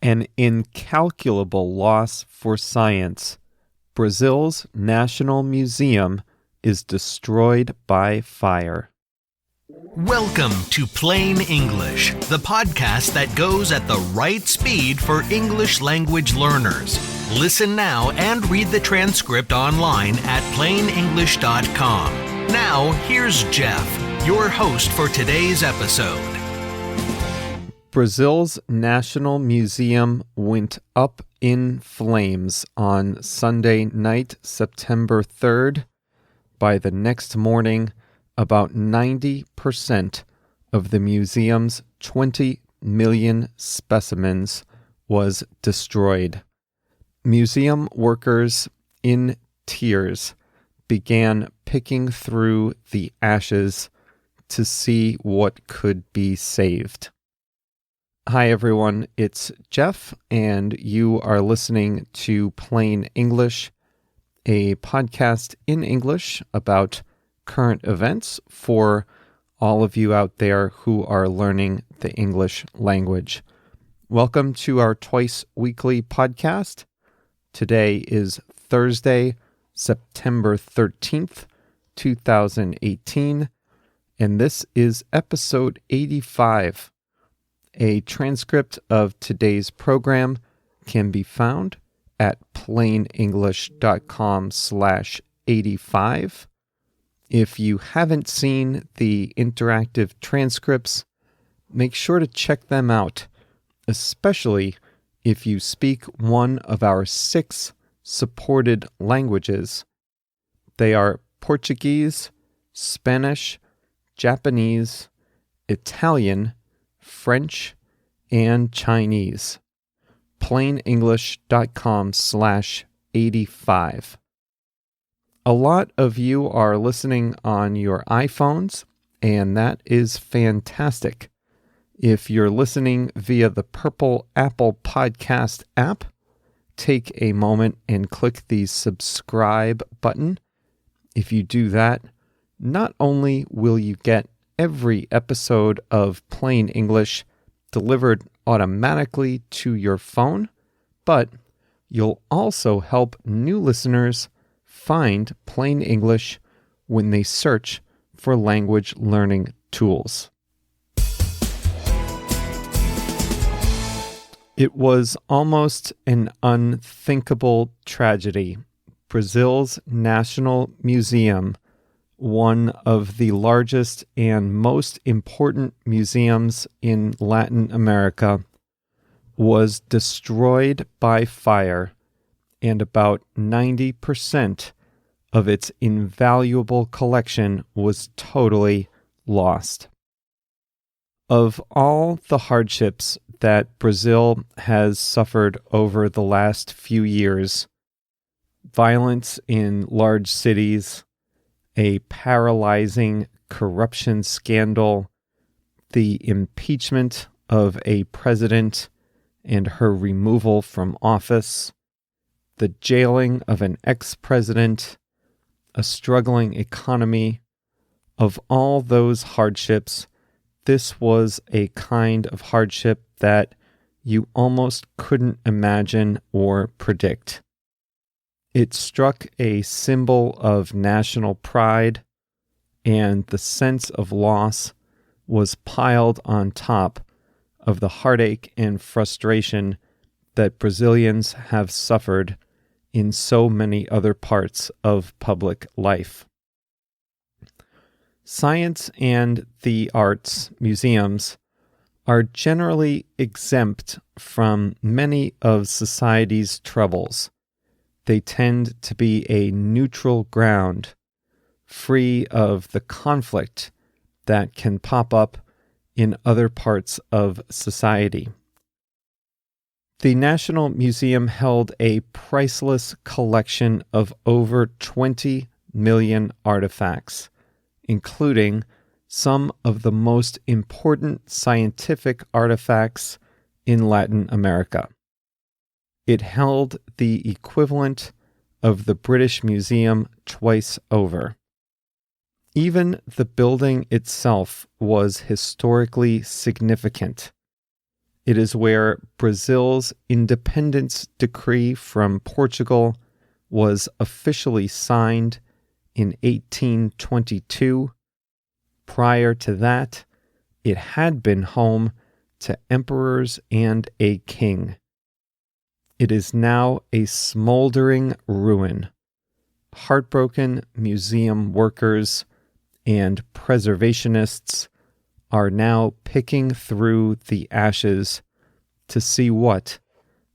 An incalculable loss for science. Brazil's National Museum is destroyed by fire. Welcome to Plain English, the podcast that goes at the right speed for English language learners. Listen now and read the transcript online at plainenglish.com. Now, here's Jeff, your host for today's episode. Brazil's National Museum went up in flames on Sunday night, September 3rd. By the next morning, about 90% of the museum's 20 million specimens was destroyed. Museum workers, in tears, began picking through the ashes to see what could be saved. Hi everyone, it's Jeff, and you are listening to Plain English, a podcast in English about current events for all of you out there who are learning the English language. Welcome to our twice weekly podcast. Today is Thursday, September 13th, 2018, and this is episode 85. A transcript of today's program can be found at plainenglish.com/85. If you haven't seen the interactive transcripts, make sure to check them out, especially if you speak one of our 6 supported languages. They are Portuguese, Spanish, Japanese, Italian, French, and Chinese. plainenglish.com/85. A lot of you are listening on your iPhones, and that is fantastic. If you're listening via the Purple Apple Podcast app, take a moment and click the subscribe button. If you do that, not only will you get every episode of Plain English delivered automatically to your phone, but you'll also help new listeners find Plain English when they search for language learning tools. It was almost an unthinkable tragedy. Brazil's National Museum, one of the largest and most important museums in Latin America, was destroyed by fire, and about 90% of its invaluable collection was totally lost. Of all the hardships that Brazil has suffered over the last few years, violence in large cities, a paralyzing corruption scandal, the impeachment of a president and her removal from office, the jailing of an ex-president, a struggling economy. Of all those hardships, this was a kind of hardship that you almost couldn't imagine or predict. It struck a symbol of national pride, and the sense of loss was piled on top of the heartache and frustration that Brazilians have suffered in so many other parts of public life. Science and the arts museums are generally exempt from many of society's troubles. They tend to be a neutral ground, free of the conflict that can pop up in other parts of society. The National Museum held a priceless collection of over 20 million artifacts, including some of the most important scientific artifacts in Latin America. It held the equivalent of the British Museum twice over. Even the building itself was historically significant. It is where Brazil's independence decree from Portugal was officially signed in 1822. Prior to that, it had been home to emperors and a king. It is now a smoldering ruin. Heartbroken museum workers and preservationists are now picking through the ashes to see what,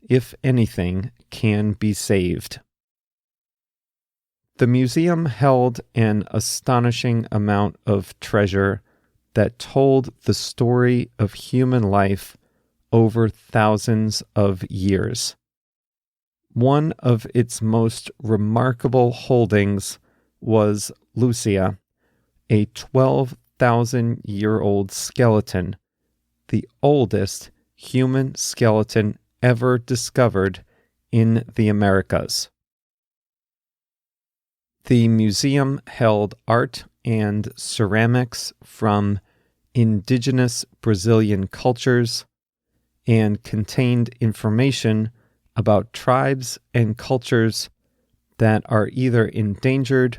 if anything, can be saved. The museum held an astonishing amount of treasure that told the story of human life over thousands of years. One of its most remarkable holdings was Lucia, a 12,000-year-old skeleton, the oldest human skeleton ever discovered in the Americas. The museum held art and ceramics from indigenous Brazilian cultures and contained information about tribes and cultures that are either endangered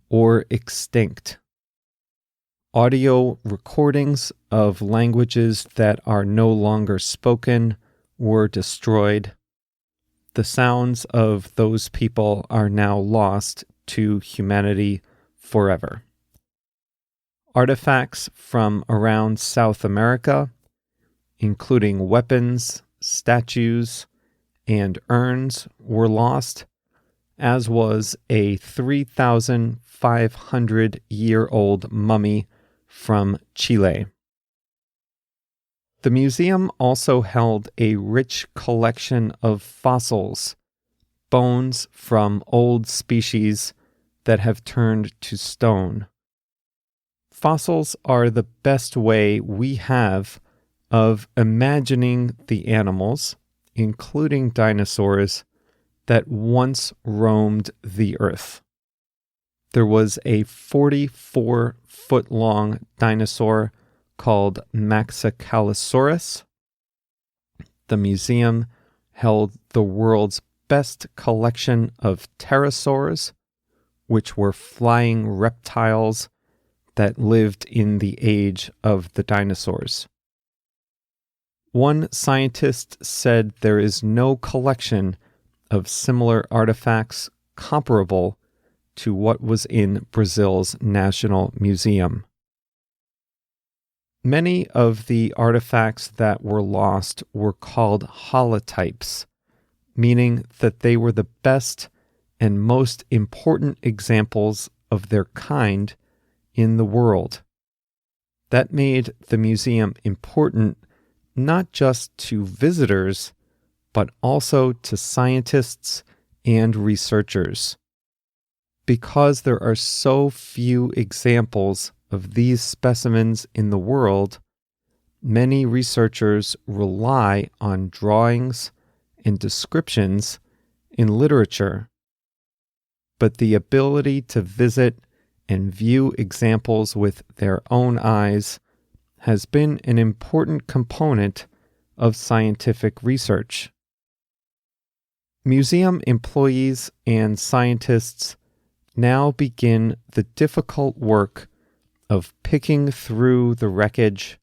or extinct. Audio recordings of languages that are no longer spoken were destroyed. The sounds of those people are now lost to humanity forever. Artifacts from around South America, including weapons, statues, and urns, were lost, as was a 3,500-year-old mummy from Chile. The museum also held a rich collection of fossils, bones from old species that have turned to stone. Fossils are the best way we have of imagining the animals, including dinosaurs, that once roamed the earth. There was a 44-foot-long dinosaur called Maxicalosaurus. The museum held the world's best collection of pterosaurs, which were flying reptiles that lived in the age of the dinosaurs. One scientist said there is no collection of similar artifacts comparable to what was in Brazil's National Museum. Many of the artifacts that were lost were called holotypes, meaning that they were the best and most important examples of their kind in the world. That made the museum important not just to visitors, but also to scientists and researchers. Because there are so few examples of these specimens in the world, many researchers rely on drawings and descriptions in literature. But the ability to visit and view examples with their own eyes has been an important component of scientific research. Museum employees and scientists now begin the difficult work of picking through the wreckage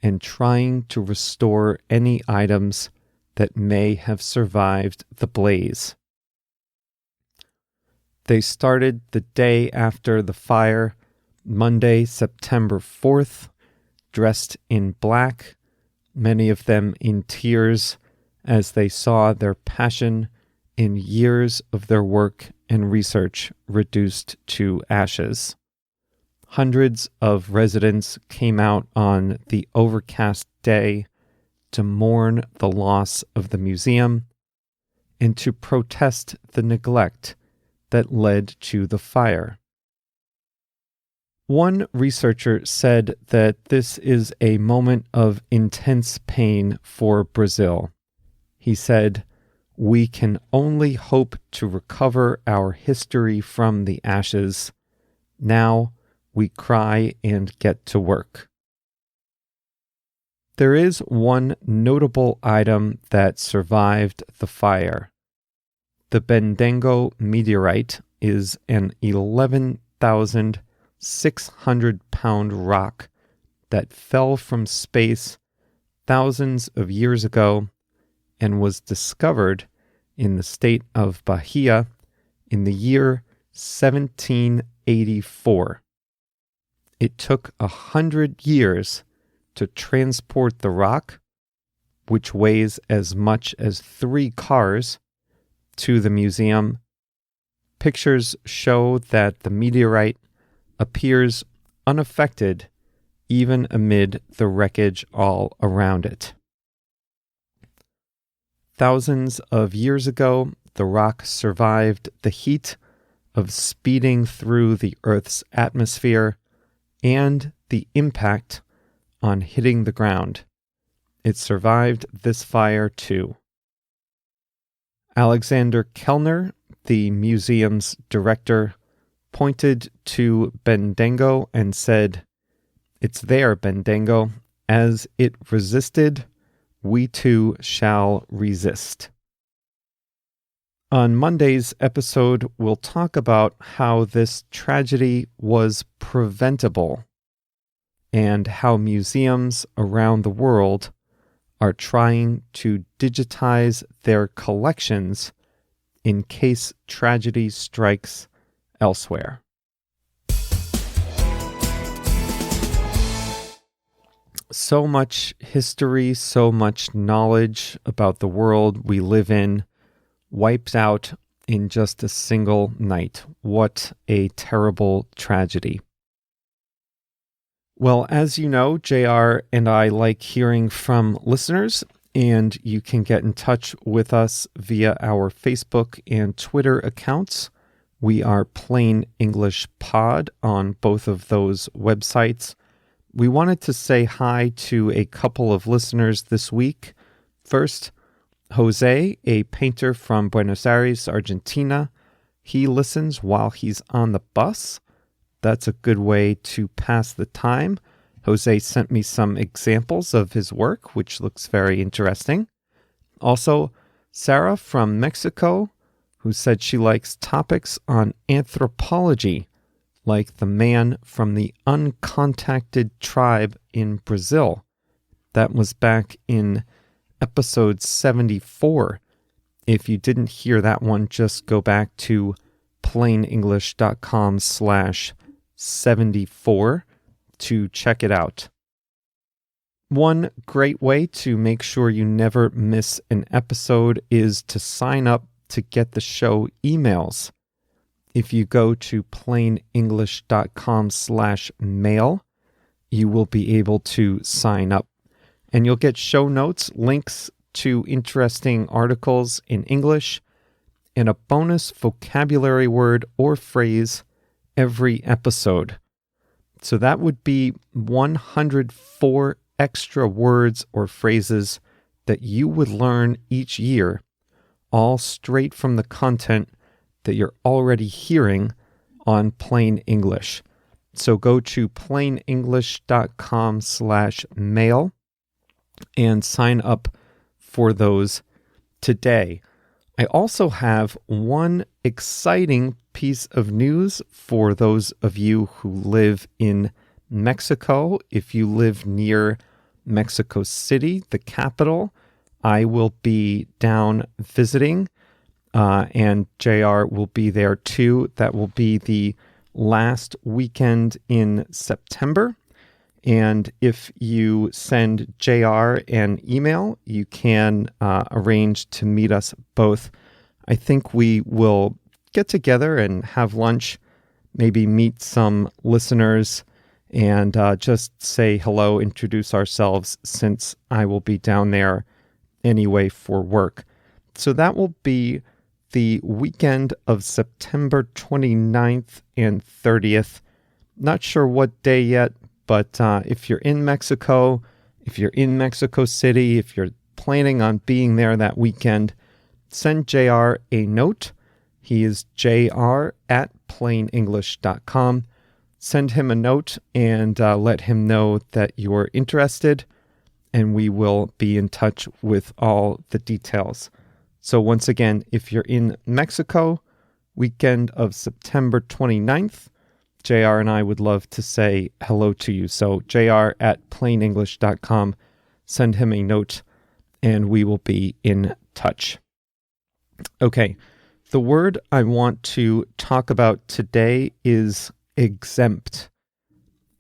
and trying to restore any items that may have survived the blaze. They started the day after the fire, Monday, September 4th, dressed in black, many of them in tears as they saw their passion in years of their work and research reduced to ashes. Hundreds of residents came out on the overcast day to mourn the loss of the museum and to protest the neglect that led to the fire. One researcher said that this is a moment of intense pain for Brazil. He said, "We can only hope to recover our history from the ashes. Now we cry and get to work." There is one notable item that survived the fire. The Bendigo meteorite is an 11,600-pound rock that fell from space thousands of years ago and was discovered in the state of Bahia in the year 1784. It took 100 years to transport the rock, which weighs as much as 3 cars, to the museum. Pictures show that the meteorite appears unaffected even amid the wreckage all around it. Thousands of years ago, the rock survived the heat of speeding through the Earth's atmosphere and the impact on hitting the ground. It survived this fire too. Alexander Kellner, the museum's director, pointed to Bendigo and said, "It's there, Bendigo. As it resisted, we too shall resist." On Monday's episode, we'll talk about how this tragedy was preventable and how museums around the world are trying to digitize their collections in case tragedy strikes elsewhere. So much history, so much knowledge about the world we live in wiped out in just a single night. What a terrible tragedy. Well, as you know, JR and I like hearing from listeners, and you can get in touch with us via our Facebook and Twitter accounts. We are Plain English Pod on both of those websites. We wanted to say hi to a couple of listeners this week. First, Você, a painter from Buenos Aires, Argentina. He listens while he's on the bus. That's a good way to pass the time. Você sent me some examples of his work, which looks very interesting. Also, Sarah from Mexico, who said she likes topics on anthropology, like the man from the uncontacted tribe in Brazil. That was back in episode 74. If you didn't hear that one, just go back to plainenglish.com/74 to check it out. One great way to make sure you never miss an episode is to sign up to get the show emails. If you go to plainenglish.com/mail, you will be able to sign up. And you'll get show notes, links to interesting articles in English, and a bonus vocabulary word or phrase every episode. So that would be 104 extra words or phrases that you would learn each year, all straight from the content that you're already hearing on Plain English. So go to plainenglish.com/mail and sign up for those today. I also have one exciting piece of news for those of you who live in Mexico. If you live near Mexico City, the capital, I will be down visiting, and JR will be there too. That will be the last weekend in September. And if you send JR an email, you can arrange to meet us both. I think we will get together and have lunch, maybe meet some listeners, and just say hello, introduce ourselves, since I will be down there anyway for work. So that will be the weekend of September 29th and 30th. Not sure what day yet, but if you're in Mexico, if you're in Mexico City, if you're planning on being there that weekend, send JR a note. He is jr@plainenglish.com. Send him a note and let him know that you're interested. and we will be in touch with all the details. So once again, if you're in Mexico, weekend of September 29th, JR and I would love to say hello to you. So jr@plainenglish.com, send him a note, and we will be in touch. Okay, the word I want to talk about today is exempt.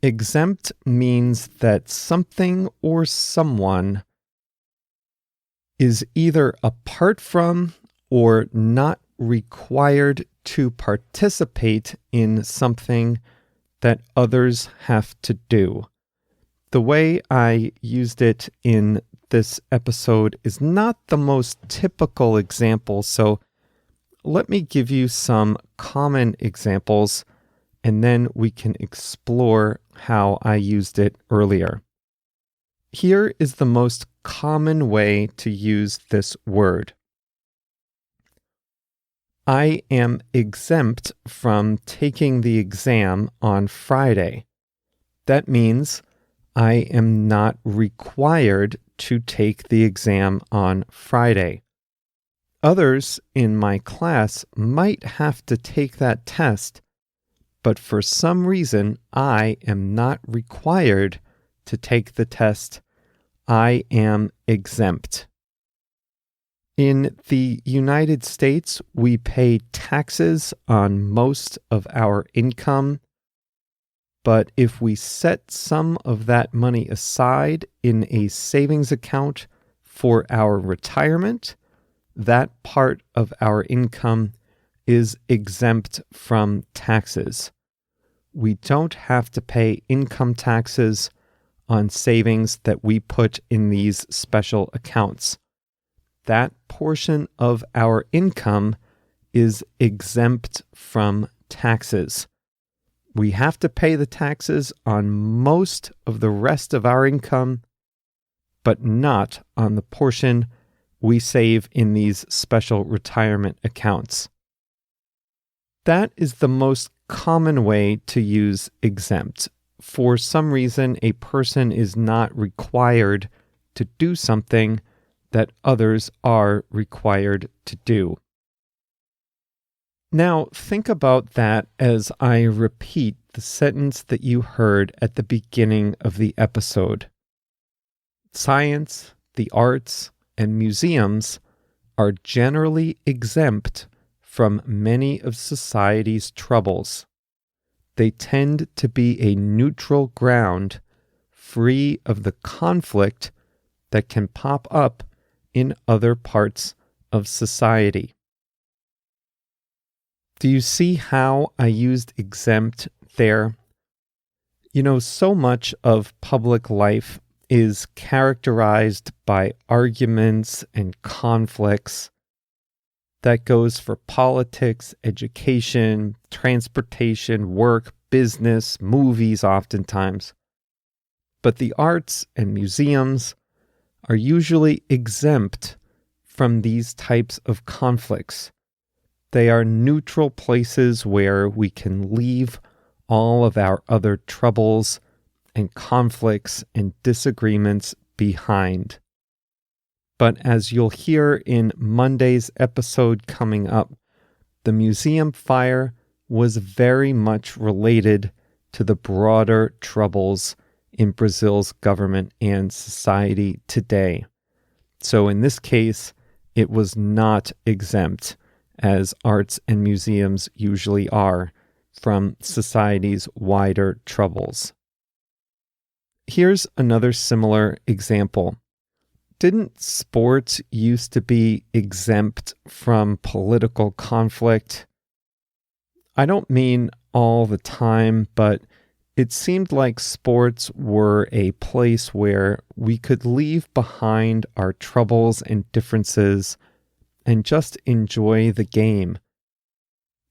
Exempt means that something or someone is either apart from or not required to participate in something that others have to do. The way I used it in this episode is not the most typical example, so let me give you some common examples, and then we can explore how I used it earlier. Here is the most common way to use this word. I am exempt from taking the exam on Friday. That means I am not required to take the exam on Friday. Others in my class might have to take that test, but for some reason I am not required to take the test. I am exempt. In the United States, we pay taxes on most of our income, but if we set some of that money aside in a savings account for our retirement, that part of our income is exempt from taxes. We don't have to pay income taxes on savings that we put in these special accounts. That portion of our income is exempt from taxes. We have to pay the taxes on most of the rest of our income, but not on the portion we save in these special retirement accounts. That is the most common way to use exempt. For some reason, a person is not required to do something that others are required to do. Now, think about that as I repeat the sentence that you heard at the beginning of the episode. Science, the arts, and museums are generally exempt from many of society's troubles. They tend to be a neutral ground, free of the conflict that can pop up in other parts of society. Do you see how I used exempt there? You know, so much of public life is characterized by arguments and conflicts. That goes for politics, education, transportation, work, business, movies oftentimes. But the arts and museums are usually exempt from these types of conflicts. They are neutral places where we can leave all of our other troubles and conflicts and disagreements behind. But as you'll hear in Monday's episode coming up, the museum fire was very much related to the broader troubles in Brazil's government and society today. So in this case, it was not exempt, as arts and museums usually are, from society's wider troubles. Here's another similar example. Didn't sports used to be exempt from political conflict? I don't mean all the time, but it seemed like sports were a place where we could leave behind our troubles and differences and just enjoy the game.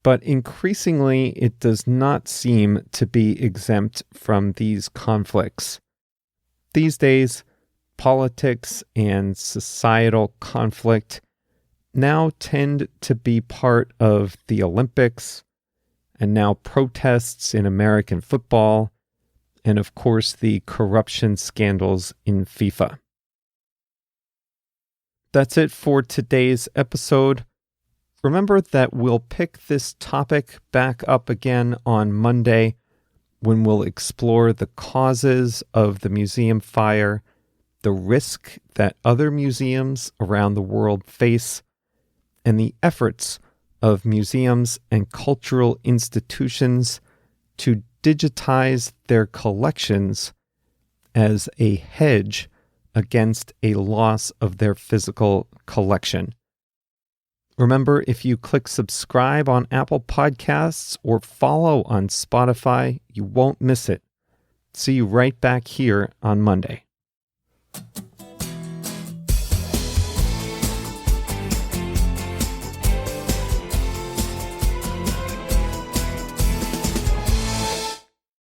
But increasingly, it does not seem to be exempt from these conflicts. These days, politics and societal conflict now tend to be part of the Olympics, and now protests in American football, and of course the corruption scandals in FIFA. That's it for today's episode. Remember that we'll pick this topic back up again on Monday when we'll explore the causes of the museum fire, the risk that other museums around the world face, and the efforts of museums and cultural institutions to digitize their collections as a hedge against a loss of their physical collection. Remember, if you click subscribe on Apple Podcasts or follow on Spotify, you won't miss it. See you right back here on Monday.